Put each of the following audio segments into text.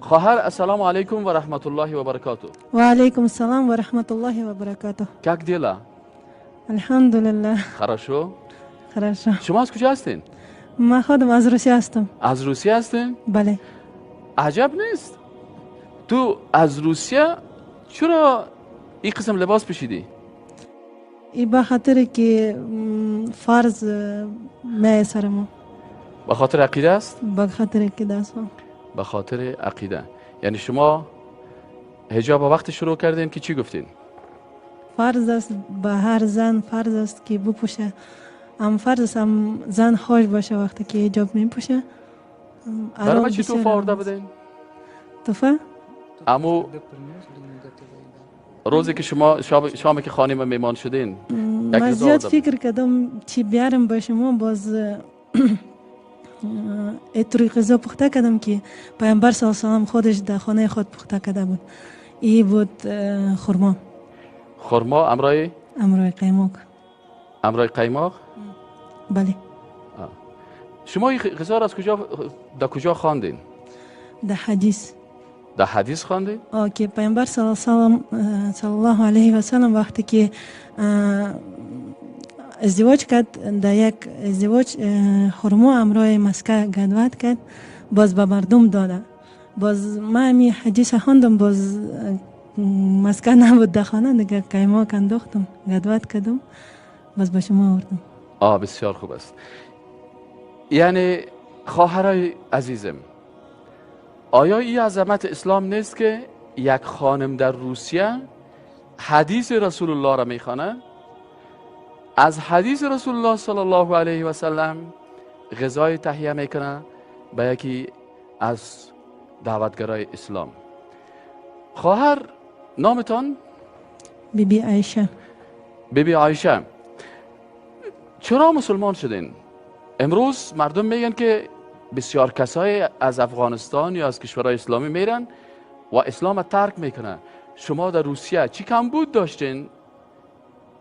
خواهر السلام علیکم و رحمت الله و برکاته. و علیکم السلام و رحمت الله و برکاته. как дела؟ الحمدلله. хорошо. хорошо. شما از کجا هستین؟ من خودم از روسیه هستم. از روسیه هستین؟ بله. عجب نیست. تو از روسیه چرا این قسم لباس پوشیدی؟ این به خاطر که فرض می سرمو. به خاطر عقیده است؟ به خاطر که دست. به خاطر عقیده. یعنی شما حجاب وقت شروع کردین که چی گفتین؟ فرض است به هر زن فرض است که بپوشه. فرض است زن خوش باشه وقتی که حجاب می پوشه. برای چی توفه آورده بدین؟ توفه؟ امو روزی که شامی که خانه میمان شدین من زیاد فکر کردم چی بیارم با شما باز اتروی غذا پخته کردم که پیامبر صلی الله علیه و خودش در خانه خود پخته کرده بود. این بود خرما. خرما امرای قیماق. امرای قیماق؟ بله. شما این غذا را از کجا خواندین؟ در حدیث. در حدیث خواندین؟ که پیامبر صلی الله علیه و سلم وقتی که ازدواج کرد در یک ازدواج خرما امرای مسکه گدوت کرد باز به مردم داده. باز من می حدیث خواندم باز مسکه نبود در خانه دیگه قیماق انداختم گدوت کردم باز به شما آوردم. بسیار خوب است. یعنی خواهرای عزیزم، آیا این عظمت اسلام نیست که یک خانم در روسیه حدیث رسول الله را میخوانه، از حدیث رسول الله صلی الله علیه و سلم غذای تهیه میکنه به یکی از دعوتگرای اسلام؟ خواهر نامتان؟ بیبی عایشه. بیبی عایشه، چرا مسلمان شدین؟ امروز مردم میگن که بسیار کسای از افغانستان یا از کشورهای اسلامی میرن و اسلام ترک میکنن. شما در روسیه چی کمبود داشتین؟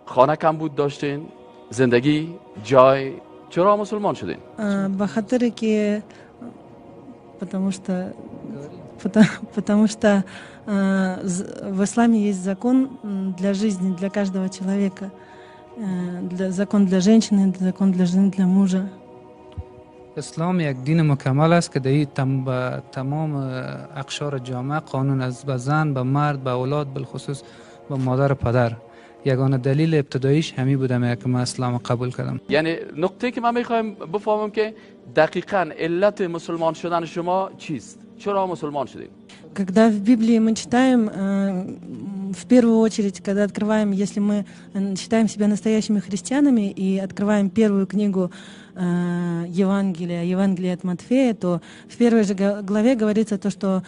خانه کمبود داشتین؟ زندگی؟ جای؟ چرا مسلمان شدین؟ به خاطر که потому что в исламе есть закон для жизни, для каждого человека. Закон для женщины, закон для жены, для мужа. اسلام یک دین مکمل است که در تمام اقشار جامعه قانون از به زن، به مرد، به اولاد، بالخصوص به مادر و پدر. یگانه دلیل ابتداییش همین بوده که من اسلام قبول کردم. یعنی نقطه که من میخوایم بفهمم که دقیقاً علت مسلمان شدن شما چیست؟ چرا مسلمان شدید؟ Когда в Библии мы читаем, в первую очередь, когда открываем, если мы считаем себя настоящими христианами и открываем первую книгу Евангелие от Матфея, то в первой же главе говорится то, что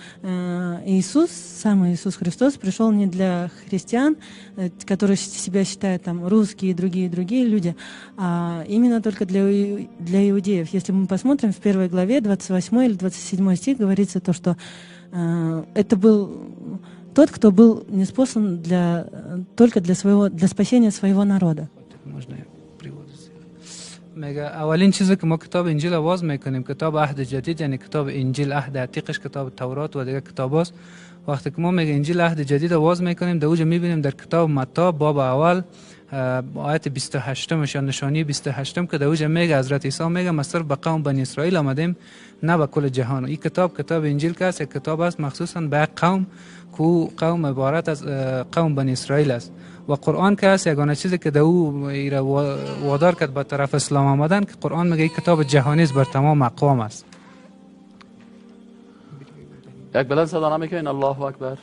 Иисус, сам Иисус Христос, пришел не для христиан, которые себя считают там русские и другие люди, а именно только для иудеев. Если мы посмотрим в первой главе, 28 или 27 стих, говорится то, что это был тот, кто был ниспослан только для спасения своего народа. میگه اولین چیزی که ما کتاب انجیل آواز میکنیم کتاب عهد جدید، یعنی کتاب انجیل عهد عتیقش کتاب تورات و دیگه کتاب هست. وقتی که ما میگه انجیل عهد جدید آواز میکنیم در اوجه میبینیم در کتاب متی باب اول آیت 28 یا نشانی 28 که در اوجه میگه حضرت عیسی میگه ما صرف به قوم بنی اسرائیل آمدیم نه به کل جهان. این کتاب انجیل که است، یک کتاب است مخصوصا به قوم که قوم عبارت از قوم بنی اسرائیل است. و قرآن که است یگانه چیزی که دو وادار کرد به طرف اسلام آمدن که قرآن میگه کتاب جهانی است بر تمام اقوام است. یک بلند صدا نمیکنین الله اکبر؟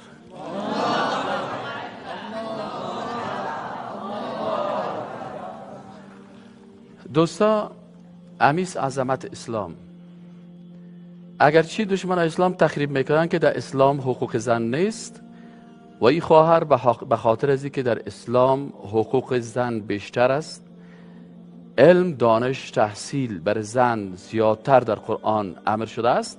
دوستا، امیس عظمت اسلام. اگرچه دشمن اسلام تخریب میکنن که در اسلام حقوق زن نیست و این خواهر به خاطر از که در اسلام حقوق زن بیشتر است، علم، دانش، تحصیل بر زن زیادتر در قرآن امر شده است،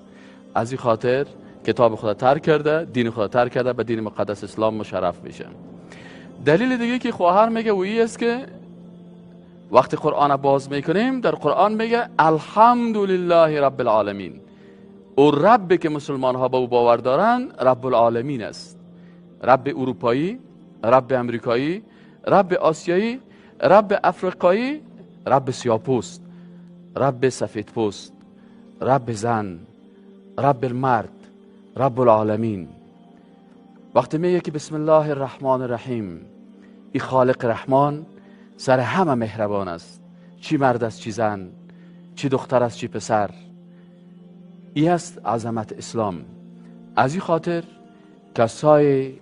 از این خاطر کتاب خدا ترک کرده، دین خدا ترک کرده، به دین مقدس اسلام مشرف میشه. دلیل دیگه که خواهر میگه و این است که وقتی قرآن باز میکنیم در قرآن میگه الحمدلله رب العالمین، او ربی که مسلمان ها به او باور دارن رب العالمین است. رب اروپایی، رب امریکایی، رب آسیایی، رب افریقایی، رب سیاه‌پوست، رب سفیدپوست، رب زن، رب المرد، رب العالمین. وقتی میگه که بسم الله الرحمن الرحیم، ای خالق رحمان سر همه مهربان است، چی مرد است چی زن، چی دختر است چی پسر. ای است عظمت اسلام. از این خاطر کسای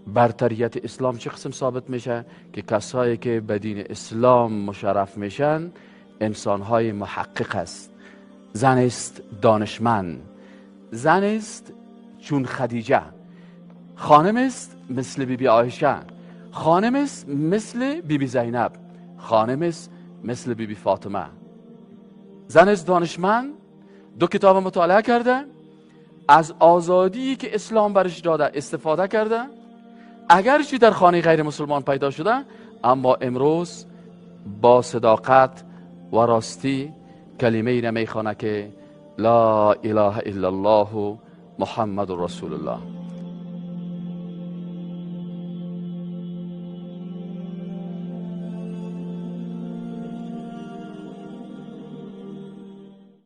برتریت اسلام چه قسم ثابت میشه؟ که کسایی که به دین اسلام مشرف میشن انسانهای محقق است. زن است دانشمند، زن است چون خدیجه، خانم است مثل بیبی عایشه، خانم است مثل بیبی زینب، خانم است مثل بیبی فاطمه. زن است دانشمند، 2 کتاب مطالعه کرده، از آزادی که اسلام برش داده استفاده کرده، اگرچه در خانه غیر مسلمان پیدا شده، اما امروز با صداقت و راستی کلمه ای نمیخوانه که لا اله الا الله محمد رسول الله.